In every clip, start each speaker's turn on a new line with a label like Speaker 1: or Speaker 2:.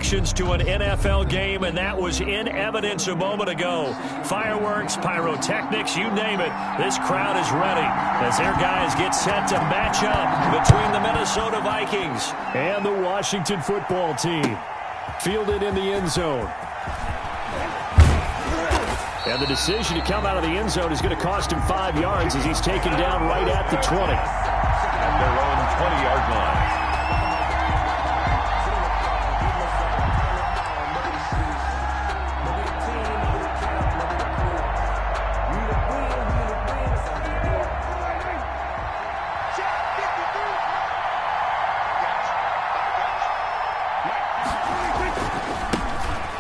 Speaker 1: connections to an NFL game, and that was in evidence a moment ago. Fireworks, pyrotechnics, you name it. This crowd is ready as their guys get set to match up between the Minnesota Vikings and the Washington football team. Fielded in the end zone. And the decision to come out of the end zone is going to cost him 5 yards as he's taken down right at the 20.
Speaker 2: At their own 20-yard line.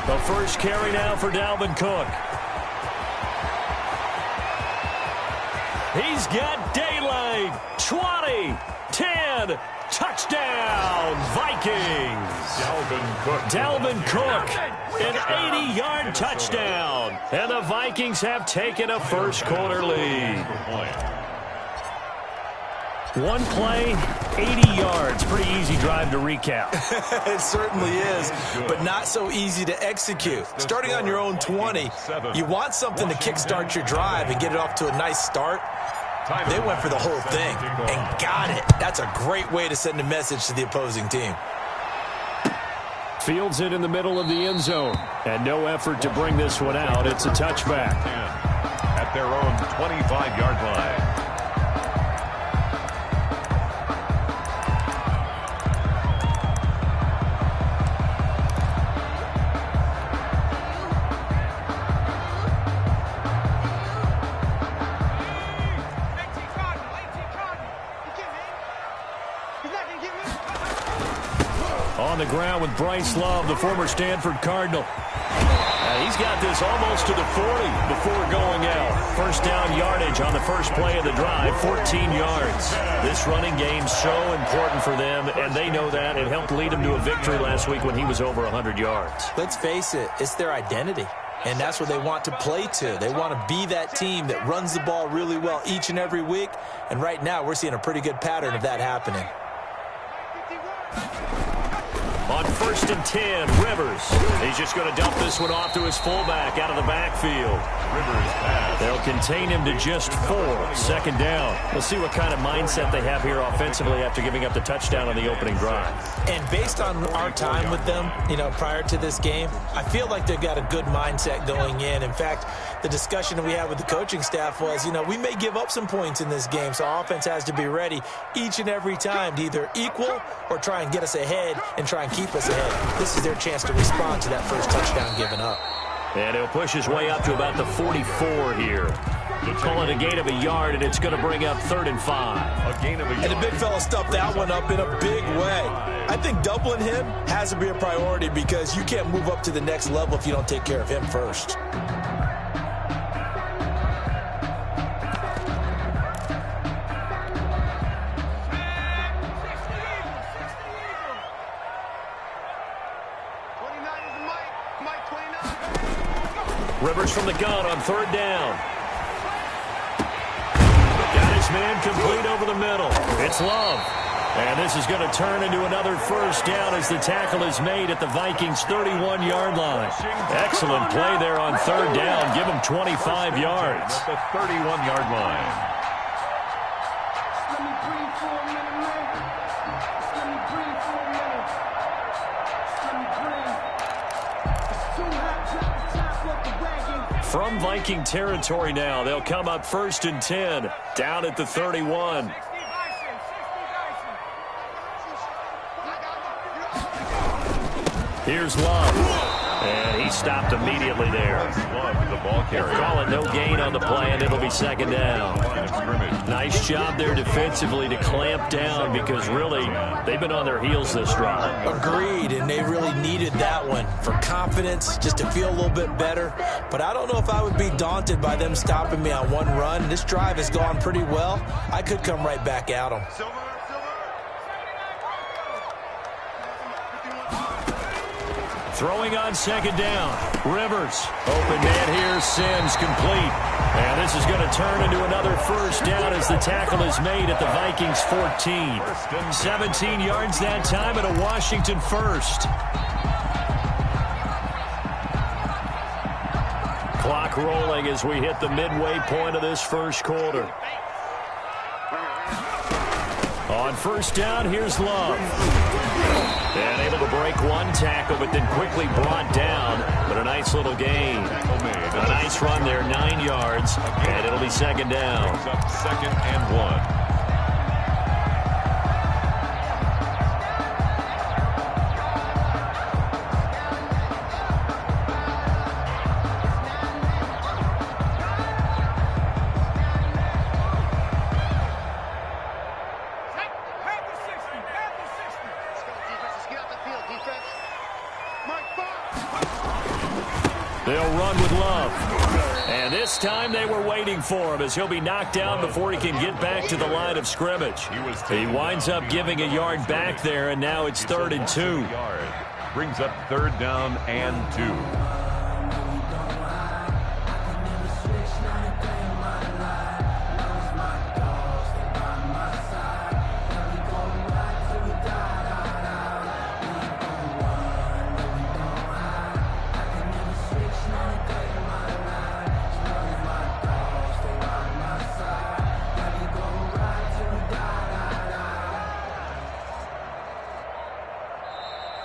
Speaker 1: The first carry now for Dalvin Cook. He's got daylight. 20, 10, touchdown, Vikings. Dalvin Cook, an 80-yard touchdown. And the Vikings have taken a first-quarter lead. One play, 80 yards. Pretty easy drive to recap.
Speaker 3: It certainly is, but not so easy to execute. Starting on your own 20, you want something to kickstart your drive and get it off to a nice start. They went for the whole thing and got it. That's a great way to send a message to the opposing team.
Speaker 1: Fields it in the middle of the end zone. And no effort to bring this one out. It's a touchback.
Speaker 2: At their own 25-yard line.
Speaker 1: On the ground with Bryce Love, the former Stanford Cardinal. He's got this almost to the 40 before going out. First down yardage on the first play of the drive, 14 yards. This running game's so important for them, and they know that. It helped lead them to a victory last week when he was over 100 yards.
Speaker 3: Let's face it, it's their identity, and that's what they want to play to. They want to be that team that runs the ball really well each and every week, and right now we're seeing a pretty good pattern of that happening.
Speaker 1: On 1st and 10, Rivers. He's just going to dump this one off to his fullback out of the backfield.
Speaker 2: Rivers pass.
Speaker 1: They'll contain him to just 4. Second down. We'll see what kind of mindset they have here offensively after giving up the touchdown on the opening drive. And based on our time with them, prior to this game, I feel like they've got a good mindset going in. In fact, the discussion that we had with the coaching staff was, we may give up some points in this game, so our offense has to be ready each and every time to either equal or try and get us ahead and try and keep us ahead. This is their chance to respond to that first touchdown given up. And he'll push his way up to about the 44 here. Call it a gain of a yard, and it's going to bring up 3rd and 5.
Speaker 2: A gain of a yard.
Speaker 3: And the big fella stuffed that one up in a big way. I think doubling him has to be a priority because you can't move up to the next level if you don't take care of him first.
Speaker 1: Rivers from the gun on 3rd down. Got his man complete over the middle. It's Love. And this is going to turn into another first down as the tackle is made at the Vikings' 31-yard line. Excellent play there on 3rd down. Give him 25 yards.
Speaker 2: At the 31-yard line.
Speaker 1: From Viking territory now, they'll come up 1st and 10, down at the 31. Here's Love, and he stopped immediately there.
Speaker 2: The ball carrier.
Speaker 1: Call it no gain on the play, and it'll be 2nd down. Nice job there defensively to clamp down because really they've been on their heels this drive.
Speaker 3: Agreed, and they really needed that one for confidence, just to feel a little bit better. But I don't know if I would be daunted by them stopping me on one run. This drive has gone pretty well. I could come right back at them.
Speaker 1: Throwing on 2nd down. Rivers. Open man here. Sims complete. And this is going to turn into another first down as the tackle is made at the Vikings' 14. 17 yards that time and a Washington first. clock rolling as we hit the midway point of this first quarter. On first down, here's Love. And able to break one tackle, but then quickly brought down. But a nice little gain. A nice run there, 9 yards. And it'll be second down.
Speaker 2: Second and 1.
Speaker 1: They'll run with Love. And this time they were waiting for him as he'll be knocked down before he can get back to the line of scrimmage. He winds up giving a yard back there, and now it's 3rd and 2.
Speaker 2: Brings up 3rd down and 2.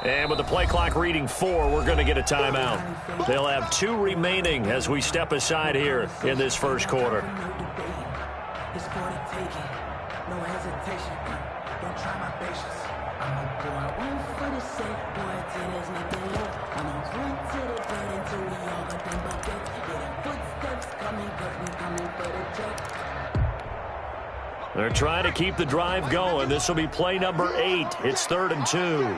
Speaker 1: And with the play clock reading 4, we're going to get a timeout. They'll have 2 remaining as we step aside here in this first quarter. They're trying to keep the drive going. This will be play number 8. It's 3rd and 2.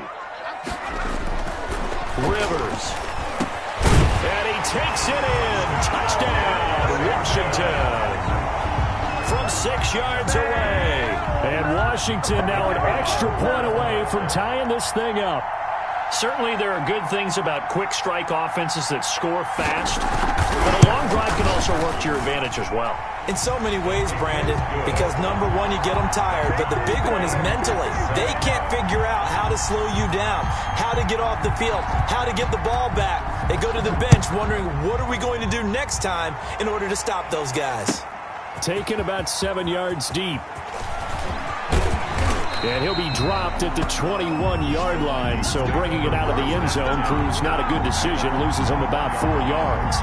Speaker 1: Rivers. And he takes it in. Touchdown, Washington. From 6 yards away. And Washington now an extra point away from tying this thing up. Certainly there are good things about quick strike offenses that score fast, but a long drive can also work to your advantage as well.
Speaker 3: In so many ways, Brandon, because number one, you get them tired, but the big one is mentally. They can't figure out how to slow you down, how to get off the field, how to get the ball back. They go to the bench wondering, what are we going to do next time in order to stop those guys?
Speaker 1: Taken about 7 yards deep. And he'll be dropped at the 21-yard line, so bringing it out of the end zone proves not a good decision, loses him about 4 yards.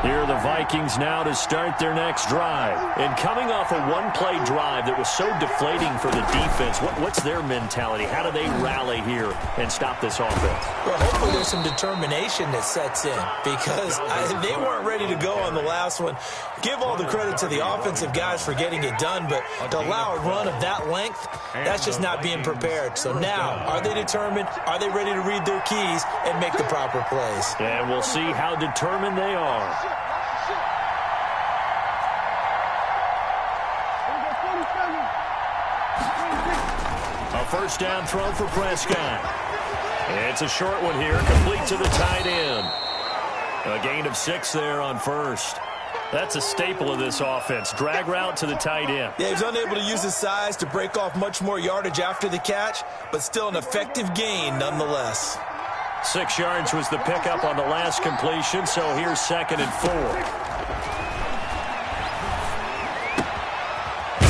Speaker 1: Here are the Vikings now to start their next drive. And coming off a one-play drive that was so deflating for the defense, what's their mentality? How do they rally here and stop this offense?
Speaker 3: Well, hopefully there's some determination that sets in because they weren't ready to go on the last one. Give all the credit to the offensive guys for getting it done, but to allow a run of that length, that's just not being prepared. So now, are they determined? Are they ready to read their keys and make the proper plays?
Speaker 1: And we'll see how determined they are. A first down throw for Prescott. It's a short one here, complete to the tight end. A gain of 6 there on first. That's a staple of this offense. Drag route to the tight end.
Speaker 3: Yeah, he's unable to use his size to break off much more yardage after the catch, but still an effective gain nonetheless.
Speaker 1: 6 yards was the pickup on the last completion, so here's 2nd and 4.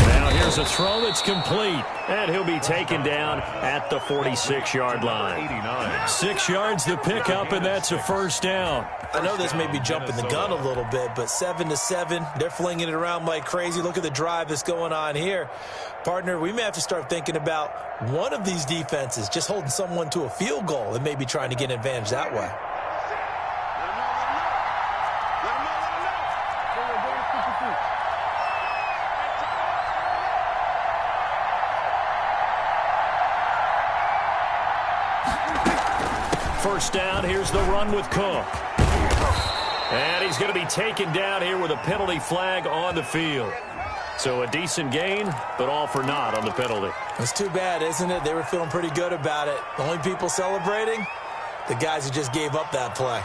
Speaker 1: Now here's a throw that's complete, and he'll be taken down at the 46-yard line. 6 yards the pickup, and that's a first down.
Speaker 3: I know this may be jumping the gun a little bit, but 7-7, they're flinging it around like crazy. Look at the drive that's going on here. Partner, we may have to start thinking about one of these defenses just holding someone to a field goal and maybe trying to get an advantage that way.
Speaker 1: First down, here's the run with Cook. And he's going to be taken down here with a penalty flag on the field. So a decent gain, but all for naught on the penalty.
Speaker 3: It's too bad, isn't it? They were feeling pretty good about it. The only people celebrating, the guys who just gave up that play.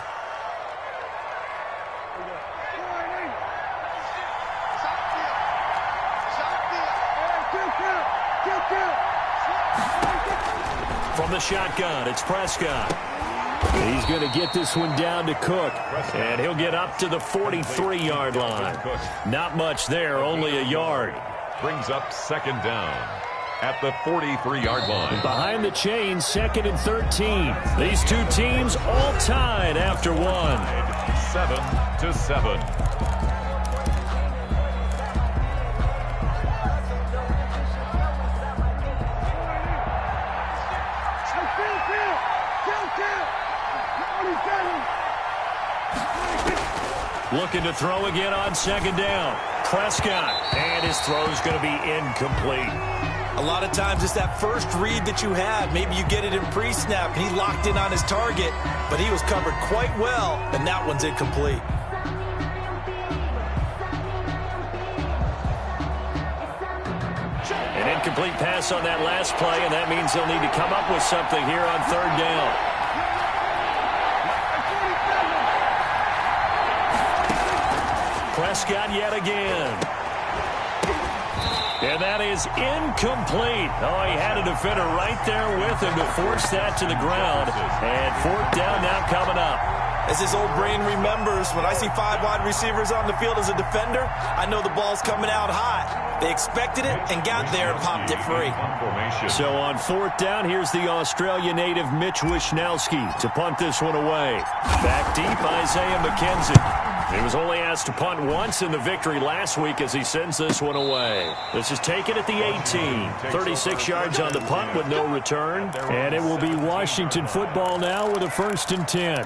Speaker 1: From the shotgun, it's Prescott. He's going to get this one down to Cook, and he'll get up to the 43-yard line. Not much there, only a yard.
Speaker 2: Brings up second down at the 43-yard line.
Speaker 1: Behind the chains, 2nd and 13. These two teams all tied after one.
Speaker 2: 7-7.
Speaker 1: Looking to throw again on second down. Prescott, and his throw's going to be incomplete.
Speaker 3: A lot of times it's that first read that you have. Maybe you get it in pre-snap, and he locked in on his target, but he was covered quite well, and that one's incomplete.
Speaker 1: An incomplete pass on that last play, and that means they'll need to come up with something here on third down. Prescott yet again. And that is incomplete. Oh, he had a defender right there with him to force that to the ground. And fourth down now coming up.
Speaker 3: As his old brain remembers, when I see 5 wide receivers on the field as a defender, I know the ball's coming out high. They expected it and got there and popped it free.
Speaker 1: So on fourth down, here's the Australia native Mitch Wishnowski to punt this one away. Back deep, Isaiah McKenzie. He was only asked to punt once in the victory last week as he sends this one away. This is taken at the 18. 36 yards on the punt with no return. And it will be Washington football now with a 1st and 10.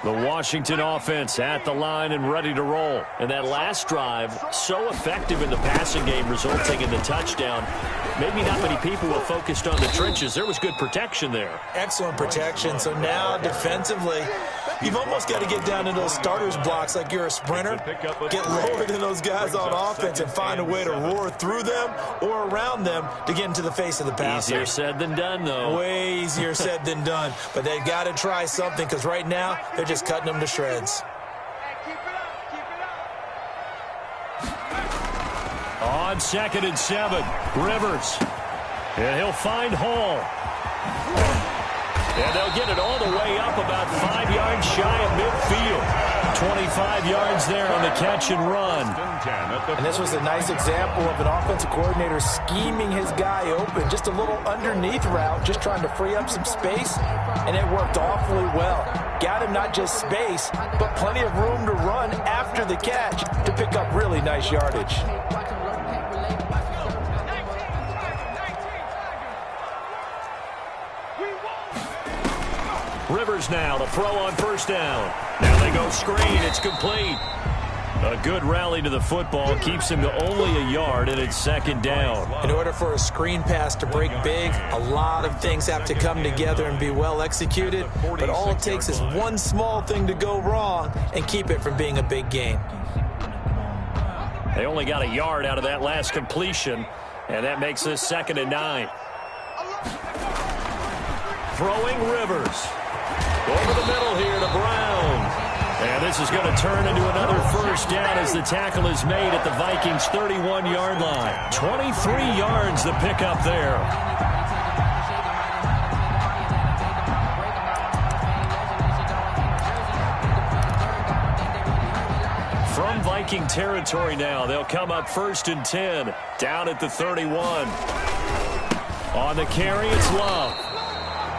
Speaker 1: The Washington offense at the line and ready to roll. And that last drive, so effective in the passing game, resulting in the touchdown. Maybe not many people were focused on the trenches. There was good protection there.
Speaker 3: Excellent protection. So now defensively, you've almost got to get down into those starters blocks like you're a sprinter. Get lower than those guys on offense and find a way to roar through them or around them to get into the face of the passer.
Speaker 1: Easier said than done, though.
Speaker 3: Way easier said than done. But they've got to try something because right now they're just cutting them to shreds.
Speaker 1: On 2nd and 7, Rivers. And he'll find Hall. And they'll get it all the way up about 5 yards shy of midfield. 25 yards there on the catch and run.
Speaker 3: And this was a nice example of an offensive coordinator scheming his guy open. Just a little underneath route, just trying to free up some space, and it worked awfully well. Got him not just space, but plenty of room to run after the catch to pick up really nice yardage.
Speaker 1: Rivers now to throw on first down. Now they go screen. It's complete. A good rally to the football keeps him to only a yard, and it's 2nd down.
Speaker 3: In order for a screen pass to break big, a lot of things have to come together and be well executed, but all it takes is one small thing to go wrong and keep it from being a big gain.
Speaker 1: They only got a yard out of that last completion, and that makes this 2nd and 9. Throwing Rivers. Over the middle here to Brown. And this is going to turn into another first down as the tackle is made at the Vikings' 31-yard line. 23 yards the pickup there. From Viking territory now, they'll come up 1st and 10, down at the 31. On the carry, it's Love.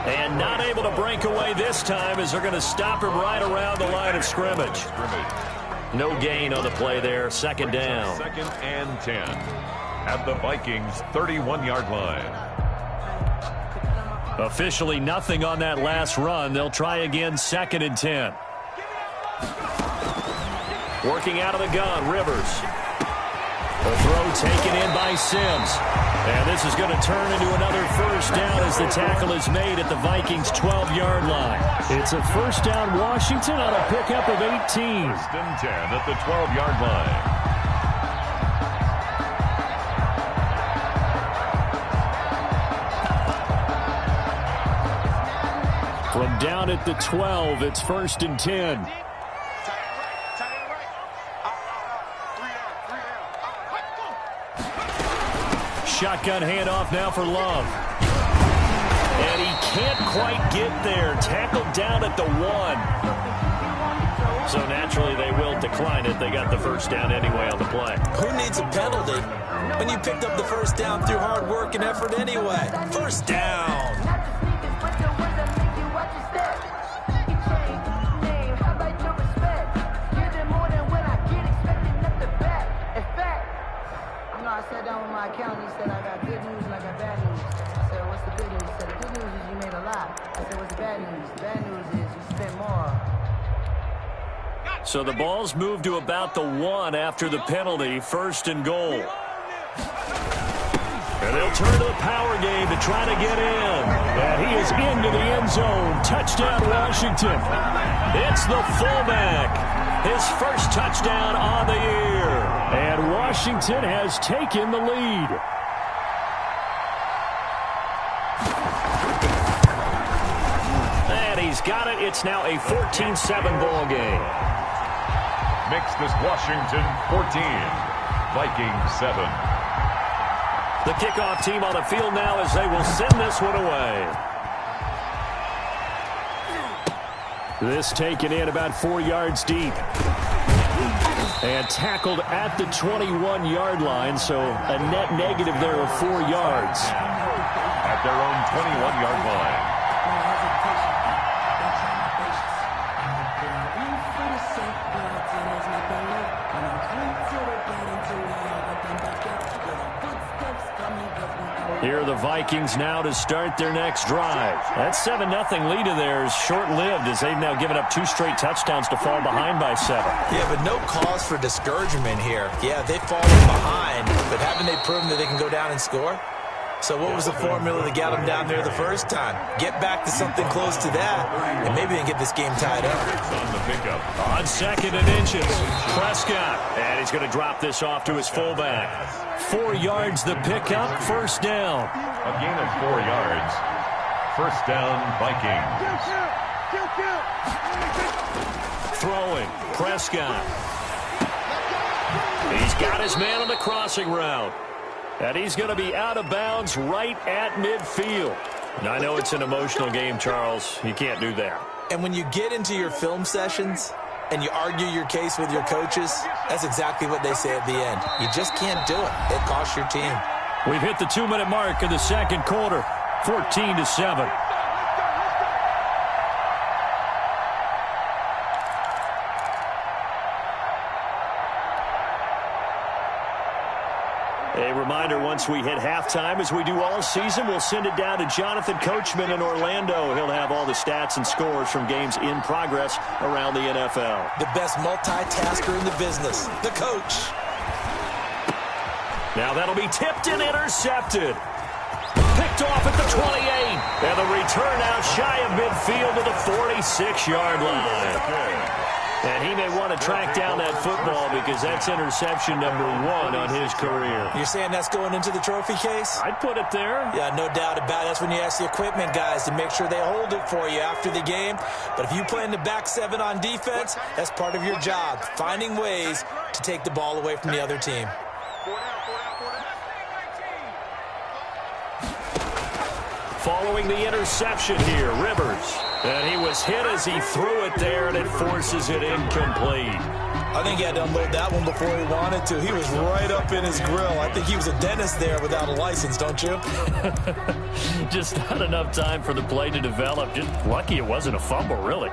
Speaker 1: And not able to break away this time as they're going to stop him right around the line of scrimmage. No gain on the play there. 2nd down.
Speaker 2: 2nd and 10 at the Vikings' 31-yard line.
Speaker 1: Officially nothing on that last run. They'll try again 2nd and 10. Working out of the gun, Rivers. The throw taken in by Sims. And this is going to turn into another first down as the tackle is made at the Vikings' 12-yard line. It's a first down Washington on a pickup of 18.
Speaker 2: 1st and 10 at the 12-yard line.
Speaker 1: From down at the 12, it's 1st and 10. Shotgun handoff now for Love. And he can't quite get there. Tackled down at the 1. So naturally they will decline it. They got the first down anyway on the play.
Speaker 3: Who needs a penalty when you picked up the first down through hard work and effort anyway? First down.
Speaker 4: I sat down with my accountant. He said, I got good news and I got bad news. I said, what's the good news? He said, the good news is you made a lot. I said, what's the bad news? The bad news is you spent more.
Speaker 1: So the ball's moved to about the 1 after the penalty, 1st and goal. And they'll turn to the power game to try to get in. And he is into the end zone. Touchdown, Washington. It's the fullback. His first touchdown on the year. And Washington has taken the lead. And he's got it. It's now a 14-7 ball game.
Speaker 2: Makes this Washington 14, Vikings 7.
Speaker 1: The kickoff team on the field now as they will send this one away. This taken in about 4 yards deep. And tackled at the 21-yard line, so a net negative there of 4 yards.
Speaker 2: At their own 21-yard line.
Speaker 1: Here are the Vikings now to start their next drive. That 7-0 lead of theirs short-lived as they've now given up 2 straight touchdowns to fall behind by 7.
Speaker 3: Yeah, but no cause for discouragement here. Yeah, they've fallen behind, but haven't they proven that they can go down and score? So what was the formula that got them down there the first time? Get back to something close to that, and maybe they can get this game tied up.
Speaker 2: On the pickup.
Speaker 1: On 2nd and inches, Prescott. And he's going to drop this off to his fullback. 4 yards the pickup, first down.
Speaker 2: A gain of 4 yards. First down, Vikings.
Speaker 1: Throwing, Prescott. He's got his man on the crossing route. And he's going to be out of bounds right at midfield. Now, I know it's an emotional game, Charles. You can't do that.
Speaker 3: And when you get into your film sessions and you argue your case with your coaches, that's exactly what they say at the end. You just can't do it. It costs your team.
Speaker 1: We've hit the 2-minute mark of the second quarter, 14-7. A reminder, once we hit halftime, as we do all season, we'll send it down to Jonathan Coachman in Orlando. He'll have all the stats and scores from games in progress around the NFL.
Speaker 3: The best multitasker in the business, the coach.
Speaker 1: Now that'll be tipped and intercepted. Picked off at the 28. And the return out shy of midfield to the 46-yard line. And he may want to track down that football because that's interception number 1 on his career.
Speaker 3: You're saying that's going into the trophy case?
Speaker 1: I'd put it there.
Speaker 3: Yeah, no doubt about it. That's when you ask the equipment guys to make sure they hold it for you after the game. But if you play in the back 7 on defense, that's part of your job, finding ways to take the ball away from the other team.
Speaker 1: Following the interception here, Rivers. And he was hit as he threw it there, and it forces it incomplete.
Speaker 3: I think he had to unload that one before he wanted to. He was right up in his grill. I think he was a dentist there without a license, don't you?
Speaker 1: Just not enough time for the play to develop. Just lucky it wasn't a fumble, really.